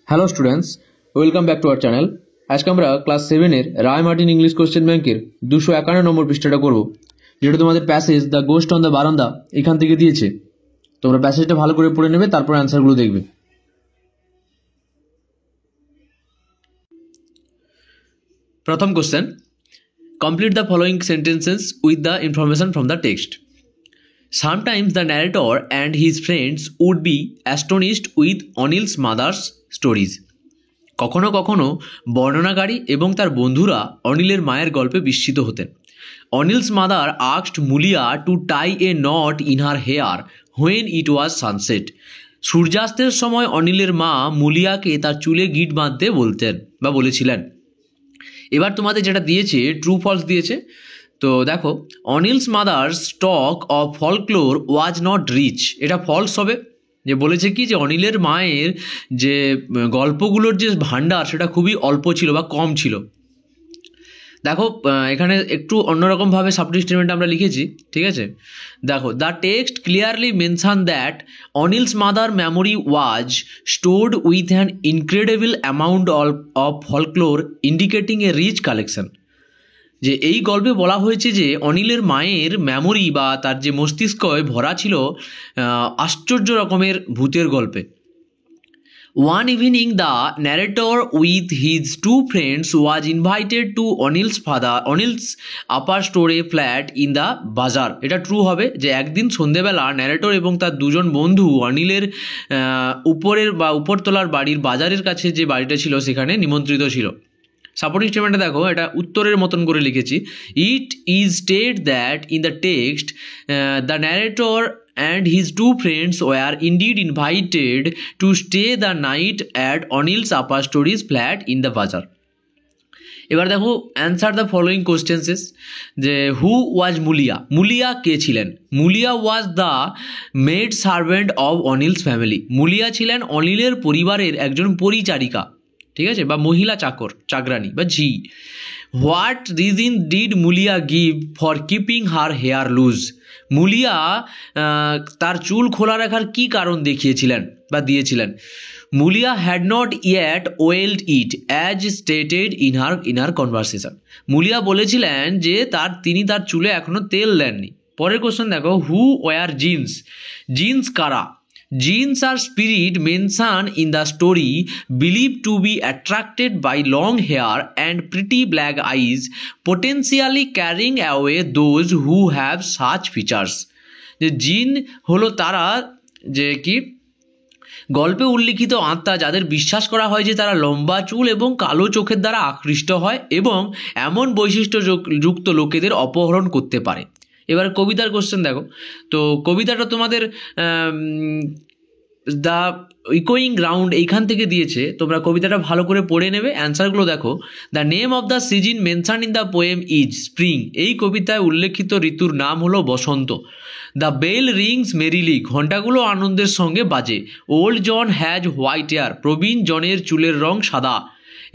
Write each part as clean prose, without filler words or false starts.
Hello students, welcome back to our channel. আজকে আমরা class 7-এর রায় Martin English question ব্যাংকের 251 নম্বর পৃষ্ঠাটা করব, যেটা তোমাদের passage the ghost on the বারান্দা এখান থেকে দিয়েছে। তোমরা প্যাসেজটা ভালো করে পড়ে নেবে, তারপর অ্যান্সারগুলো দেখবে। প্রথম question, complete the following sentences with the information from the text. Sometimes the narrator and his friends would be astonished with Anil's mother's stories. কখনো কখনো বর্ণনাকারী এবং তার বন্ধুরা অনিলের মায়ের গল্পে বিস্মিত হতেন। Anil's mother asked Mulia to tie a knot in her hair when it was sunset. সূর্যাস্তের সময় অনিলের মা মুলিয়াকে তার চুলে গিট বাঁধতে বলতেন বা বলেছিলেন। এবার তোমাদের যেটা দিয়েছে ট্রু ফলস দিয়েছে। তো দেখো, Anil's mother's stock of folklore was not rich, এটা ফলস হবে। যে বলেছে কি, যে অনিলের মায়ের যে গল্পগুলোর যে ভাণ্ডার সেটা খুবই অল্প ছিল বা কম ছিল। দেখো, এখানে একটু অন্যরকমভাবে সাবজেক্ট স্টেটমেন্ট আমরা লিখেছি, ঠিক আছে। দেখো, the text clearly mention that Anil's mother memory was stored with an incredible amount of folklore indicating a rich collection. যে এই গল্পে বলা হয়েছে যে অনিলের মায়ের মেমোরি বা তার যে মস্তিষ্কয় ভরা ছিল আশ্চর্য রকমের ভূতের গল্পে। One evening the narrator with his two friends was invited to Anil's upper স্টোরে ফ্ল্যাট ইন দ্য বাজার। এটা ট্রু হবে, যে একদিন সন্ধেবেলা ন্যারেটর এবং তার দুজন বন্ধু অনিলের উপরের বা উপরতলার বাড়ির বাজারের কাছে যে বাড়িটা ছিল সেখানে নিমন্ত্রিত ছিল। সাপোর্টিং স্টেটমেন্টে দেখো, এটা উত্তরের মতন করে লিখেছি। It is state that in the text the narrator and his two friends were indeed invited to stay the night at Anil's upper storeys flat in the bazaar. এবার দেখো, অ্যান্সার দ্য ফলোয়িং কোশ্চেন্সেস। যে হু ওয়াজ মুলিয়া, মুলিয়া কে ছিলেন? Mulia was the maid servant of Anil's family. Mulia ছিলেন অনিলের পরিবারের একজন পরিচারিকা, ঠিক আছে, বা মহিলা চাকরানি বা ঝি। What reason did Muliya give for keeping her hair loose? Muliya তার চুল খোলা রাখার কি কারণ দেখিয়েছিলেন বা দিয়েছিলেন? Muliya had not yet oiled it as stated in her conversation. Muliya বলেছিলেন যে তিনি তার চুলে এখনো তেল দেননি। পরের কোশ্চেন দেখো, হু ওয়ার জিন্স? জিন্স কারা? Jinns are spirit mentioned in the story believed to be attracted by long hair and pretty black eyes, potentially carrying away those who have such features. যে জিন হলো তারা যে কি গল্পে উল্লিখিত আত্মা, যাদের বিশ্বাস করা হয় যে তারা লম্বা চুল এবং কালো চোখের দ্বারা আকৃষ্ট হয় এবং এমন বৈশিষ্ট্য যুক্ত লোকেদের অপহরণ করতে পারে। এবার কবিতার কোশ্চেন দেখো। তো কবিতাটা তোমাদের দ্য ইকোয়িং গ্রাউন্ড এইখান থেকে দিয়েছে, তোমরা কবিতাটা ভালো করে পড়ে নেবে। অ্যান্সারগুলো দেখো। The name of the season mention in the poem is spring. এই কবিতায় উল্লেখিত ঋতুর নাম হলো বসন্ত। The bell rings merrily. ঘণ্টাগুলো আনন্দের সঙ্গে বাজে। Old John has white hair. প্রবীণ জনের চুলের রং সাদা।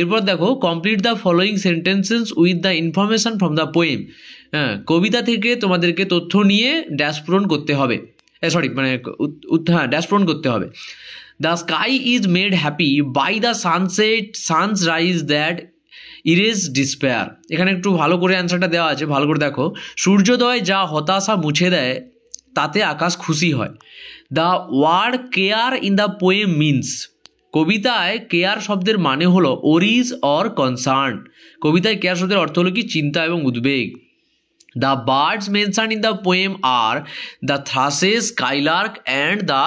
এরপর দেখো, complete the following sentences with the information from the poem. কবিতা থেকে তোমাদেরকে তথ্য নিয়ে ড্যাশ পূরণ করতে হবে, ড্যাশ পূরণ করতে হবে। The sky is made happy by the sunrise that erase despair. এখানে একটু ভালো করে অ্যান্সারটা দেওয়া আছে, ভালো করে দেখো। সূর্যোদয় যা হতাশা মুছে দেয় তাতে আকাশ খুশি হয়। The word care in the poem means. কবিতায় কেয়ার শব্দের মানে হলো ওরিজ অর কনসার্ন। কবিতায় কেয়ার শব্দের অর্থ হলো কি চিন্তা এবং উদ্বেগ। The birds mention in the poem are the thrushes, skylark and the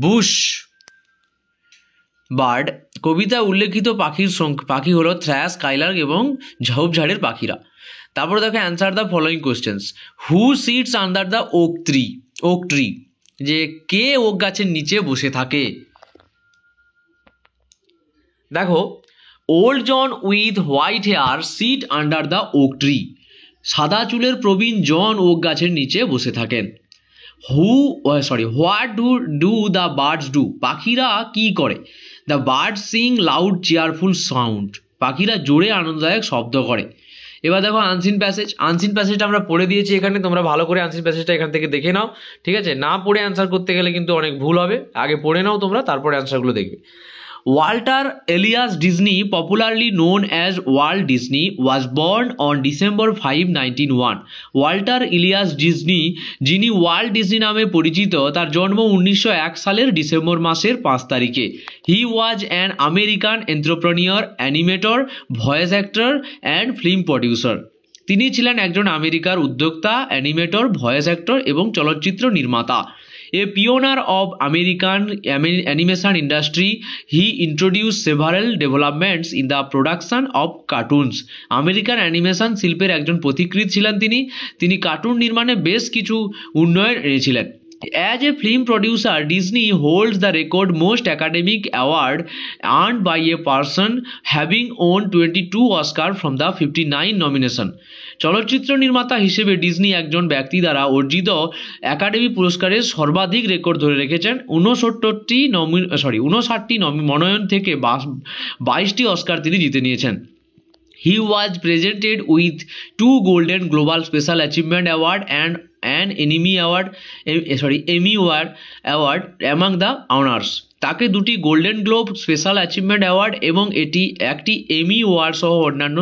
bush bird. কবিতায় উল্লেখিত পাখি হলো থ্রাস, স্কাইলার্ক এবং ঝোপঝাড়ের পাখিরা। তারপরে দেখো, answer the following questions. Who sits under the oak tree? যে কে ওক গাছের নিচে বসে থাকে? দেখো, old John with white hair sit under the oak tree. সাদা চুলের প্রবীণ জন ওক গাছের নিচে বসে থাকেন। What do the birds do? পাখিরা কি করে? The birds sing loud cheerful sound. পাখিরা জোরে আনন্দদায়ক শব্দ করে। এবার দেখো আনসিন প্যাসেজটা আমরা পড়ে দিয়েছি এখানে, তোমরা ভালো করে আনসিন প্যাসেজটা এখান থেকে দেখে নাও, ঠিক আছে। না পড়ে অ্যান্সার করতে গেলে কিন্তু অনেক ভুল হবে, আগে পড়ে নাও তোমরা, তারপরে অ্যান্সারগুলো দেখবে। Walter Elias Disney, popularly known as Walt Disney, was born on December 5, 1901. Walter Elias Disney, যিনি ওয়াল্ট ডিজনি নামে পরিচিত, তার জন্ম 1901 সালের ডিসেম্বর মাসের 5 তারিখে। He was an American entrepreneur, animator, voice actor and film producer. তিনি ছিলেন একজন আমেরিকার উদ্যোক্তা, অ্যানিমেটর, ভয়েস অ্যাক্টর এবং চলচ্চিত্র নির্মাতা। A pioneer of American animation industry, he introduced several developments in the production of cartoons. American animation শিল্পের একজন পথিকৃৎ ছিলেন তিনি কার্টুন নির্মাণে বেশ কিছু উন্নয়ন এনেছিলেন। As a film producer, Disney holds the record most academic award earned by a person, having won 22 Oscar from the 59 nomination. চলচ্চিত্র নির্মাতা হিসেবে ডিজনি একজন ব্যক্তি দ্বারা অর্জিত একাডেমি পুরস্কারের সর্বাধিক রেকর্ড ধরে রেখেছেন। 59টি মনোনয়ন থেকে 22টি অস্কার তিনি জিতে নিয়েছেন। He was presented with 2 Golden Global Special Achievement Award and an Emmy Award among the honors. তাকে 2টি Golden Globe special achievement award এবং একটি এমি অ্যাওয়ার্ড সহ অন্যান্য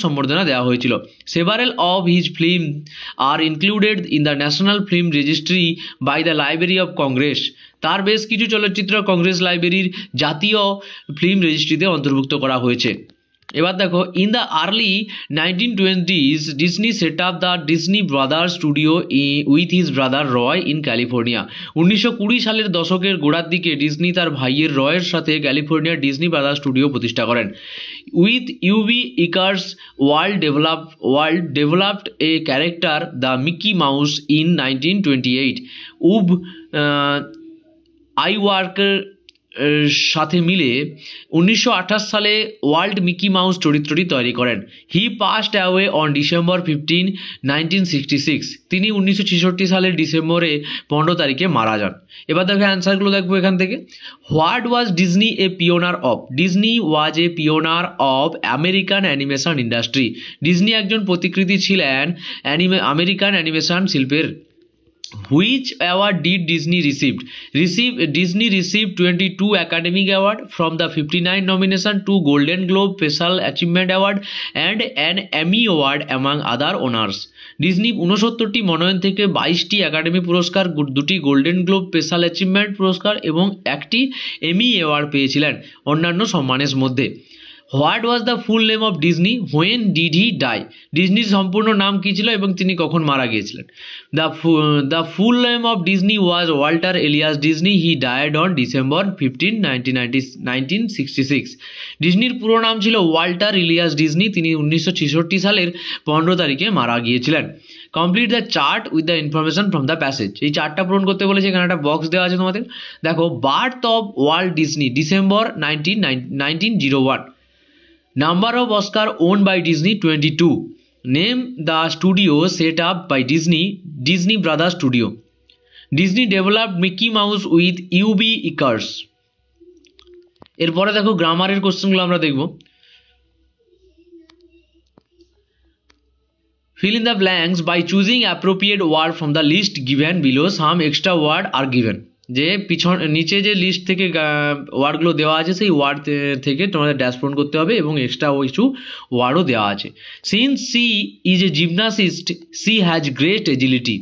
সম্বর্ধনা দেওয়া হয়েছিল। Several of his film are included in the National Film Registry by the Library of Congress. তার বেশ কিছু চলচ্চিত্র কংগ্রেস লাইব্রেরির জাতীয় ফিল্ম রেজিস্ট্রিতে অন্তর্ভুক্ত করা হয়েছে। এবার দেখো, in the early 1920s Disney set up the Disney brothers studio with his brother Roy in California. 1920 সালের দশকের গোড়ার দিকে ডিজনি তার ভাইয়ের রয়ের সাথে ক্যালিফোর্নিয়ার ডিজনি ব্রাদার্স স্টুডিও প্রতিষ্ঠা করেন। উইথ ইউবি ইকার্স Walt developed a character the Mickey Mouse in 1928। আইওয়ার্কের সাথে মিলে 1928 সালে ওয়ার্ল্ড মিকি মাউস চরিত্রটি তৈরি করেন। হি পাস্ট অ্যাওয়ে অন ডিসেম্বর 15, 1966। তিনি 1966 সালের ডিসেম্বরে 15 তারিখে মারা যান। এবার দেখো অ্যান্সারগুলো দেখবো এখান থেকে। What was Disney A Payoneer of? Disney was A Payoneer of American animation industry. Disney একজন প্রতিকৃতি ছিলেন আমেরিকান অ্যানিমেশন শিল্পের। Which award did Disney receive? Disney received 22 Academy Award from the 59 nomination, 2 Golden Globe Special Achievement Award and an Emmy Award among other honors. Disney 69টি মনোনয়ন থেকে 22টি academy পুরস্কার, 2টি Golden Globe special achievement পুরস্কার এবং একটি Emmy award পেয়েছিলেন অন্যান্য সম্মানের মধ্যে। What was the full name of Disney? When did he die? ডিজনির সম্পূর্ণ নাম কী ছিল এবং তিনি কখন মারা গিয়েছিলেন? The full name of Disney was Walter Elias Disney. He died on December 15, 1966। ডিজনির পুরো নাম ছিল ওয়াল্টার ইলিয়াস ডিজনি। তিনি 1966 সালের 15 তারিখে মারা গিয়েছিলেন। Complete the chart with the information from the passage. এই চার্টটা পূরণ করতে বলেছে, এখানে একটা বক্স দেওয়া আছে তোমাদের। দেখো, birth of Walt Disney December 1901। Number of Oscar owned by Disney 22. Name the studio set up by Disney Brothers Studio. Disney developed Mickey Mouse with UB Icarus. এরপরে দেখো গ্রামারের কোশ্চেনগুলো আমরা দেখব। Fill in the blanks by choosing appropriate word from the list given below. Some extra word are given. যে নিচে যে list থেকে ওয়ার্ডগুলো দেওয়া আছে সেই ওয়ার্ড থেকে তোমাদের ড্যাশ পূরণ করতে হবে এবং এক্সট্রা কিছু ওয়ার্ডও দেওয়া আছে। Since she is a gymnast, she has great agility.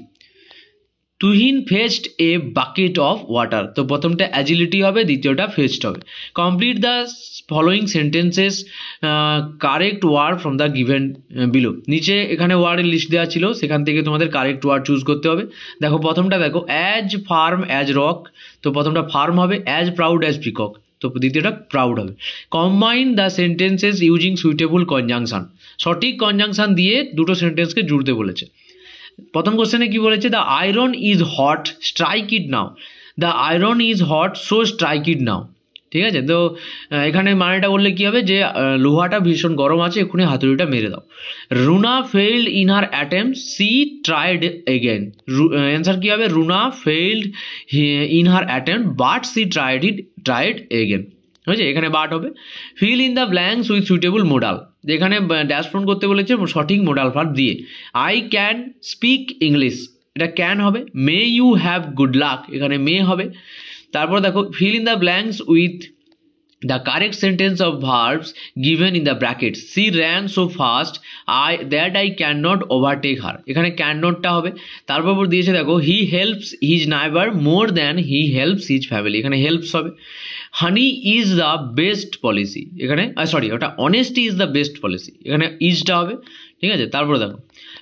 Tuhin fetched a bucket of water. তো প্রথমটা অ্যাজিলিটি হবে, দ্বিতীয়টা ফেচড হবে। Complete the following sentences, correct word from the given below. নিচে এখানে ওয়ার্ডের লিস্ট দেওয়া ছিল, সেখান থেকে তোমাদের কারেক্ট ওয়ার্ড চুজ করতে হবে। দেখো প্রথমটা দেখো, অ্যাজ ফার্ম অ্যাজ রক। তো প্রথমটা ফার্ম হবে। As proud as peacock. তো দ্বিতীয়টা প্রাউড হবে। Combine the sentences using suitable conjunction. সঠিক কনজাংশন দিয়ে দুটো সেন্টেন্সকে জুড়তে বলেছে। প্রথম কোশ্চেনে কি বলেছে? The iron is hot, strike it now. The iron is hot, so strike it now. ঠিক আছে, তো এখানে মানেটা বললে কি হবে যে লোহাটা ভীষণ গরম আছে, এক্ষুনি হাতুড়িটা মেরে দাও। Runa failed in her attempt, she tried again. Answer কি হবে? Runa failed in her attempt but she tried again. হয়েছে, এখানে বাট হবে। Fill in the blanks with suitable modal. যেখানে ড্যাশ পূরণ করতে বলেছে সঠিক মোডাল ভার্ব দিয়ে। আই ক্যান স্পিক ইংলিশ, এটা ক্যান হবে। May you have good luck, এখানে মে হবে। তারপর দেখো fill in the blanks with the correct sentence of verbs given in the brackets. She ran so fast that I cannot overtake her. এখানে cannot টা হবে। তারপর দিয়েছে দেখো he helps his neighbor more than he helps his family, এখানে helps হবে। honey is the best policy, এখানে sorry ওটা honesty is the best policy, এখানে is টা হবে, ঠিক আছে। তারপর দেখো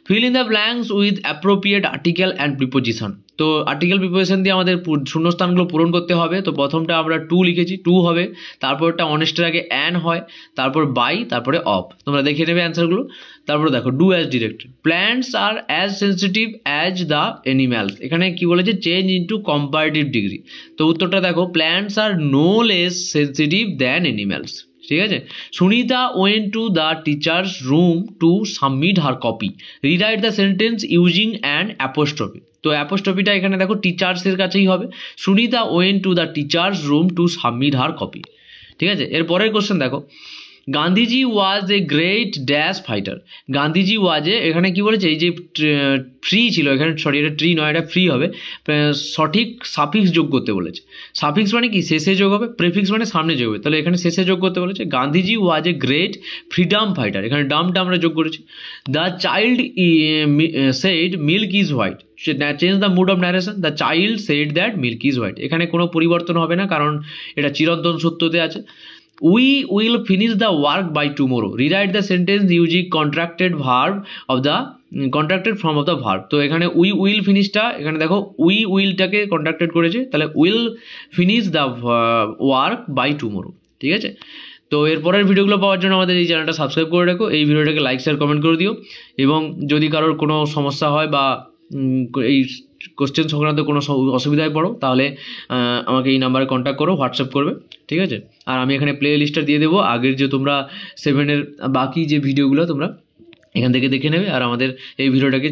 fill in the blanks with appropriate article and preposition। তো আর্টিকেল প্রিপোজিশন দিয়ে আমাদের শূন্যস্থানগুলো পূরণ করতে হবে। তো প্রথমটা আমরা টু লিখেছি, টু হবে, তারপরটা অনেস্টের আগে অ্যান হয়, তারপর বাই, তারপরে অফ। তোমরা দেখে নেবে অ্যান্সারগুলো। তারপর দেখো do as directed, plants are as sensitive as the animals, এখানে কি বলেছে চেঞ্জ ইন্টু কম্পারেটিভ ডিগ্রি। তো উত্তরটা দেখো plants are no less sensitive than animals, ঠিক আছে। Sunita went to the teachers room to submit her copy, rewrite the sentence using an apostrophe. তো অ্যাপোস্ট্রফিটা এখানে দেখো টিচার্সের কাছেই হবে, Sunita went to the teachers room to submit her copy, ঠিক আছে। এর পরের কোশ্চেন দেখো Gandhiji was a great dash fighter, Gandhiji ওয়াজে এখানে কি বলেছে এই যে ফ্রি ছিল, এখানে সরি এটা ট্রি নয়, এটা ফ্রি হবে, সঠিক সাফিক্স যোগ করতে বলেছে। সাফিক্স মানে কি শেষে যোগ হবে, প্রেফিক্স মানে সামনে যোগ হবে, তাহলে এখানে শেষে যোগ করতে বলেছে। Gandhiji was a great freedom fighter, এখানে ডামটা আমরা যোগ করেছি। The child said milk is white, change the mood of narration, the child said that milk is white, এখানে কোনো পরিবর্তন হবে না কারণ এটা চিরন্তন সত্যতে আছে। We will finish the work by tomorrow. Rewrite the sentence using contracted from of the verb. তো এখানে we will finish টা এখানে দেখো we will টাকে contracted করেছে, তাহলে will finish the work by tomorrow, ঠিক আছে। তো এরপরের ভিডিওগুলো পাওয়ার জন্য আমাদের এই চ্যানেলটা সাবস্ক্রাইব করে রাখো, এই ভিডিওটাকে লাইক শেয়ার কমেন্ট করে দিও, এবং যদি কারোর কোনো সমস্যা হয় বা এই কোশ্চেন সংক্রান্ত কোনো অসুবিধায় পড়ো তাহলে আমাকে এই নাম্বারে কন্ট্যাক্ট করো, হোয়াটসঅ্যাপ করবে, ঠিক আছে। আর আমি এখানে প্লে লিস্টটা দিয়ে দেবো, আগের যে তোমরা 7-এর বাকি যে ভিডিওগুলো তোমরা এখান থেকে দেখে নেবে, আর আমাদের এই ভিডিওটাকে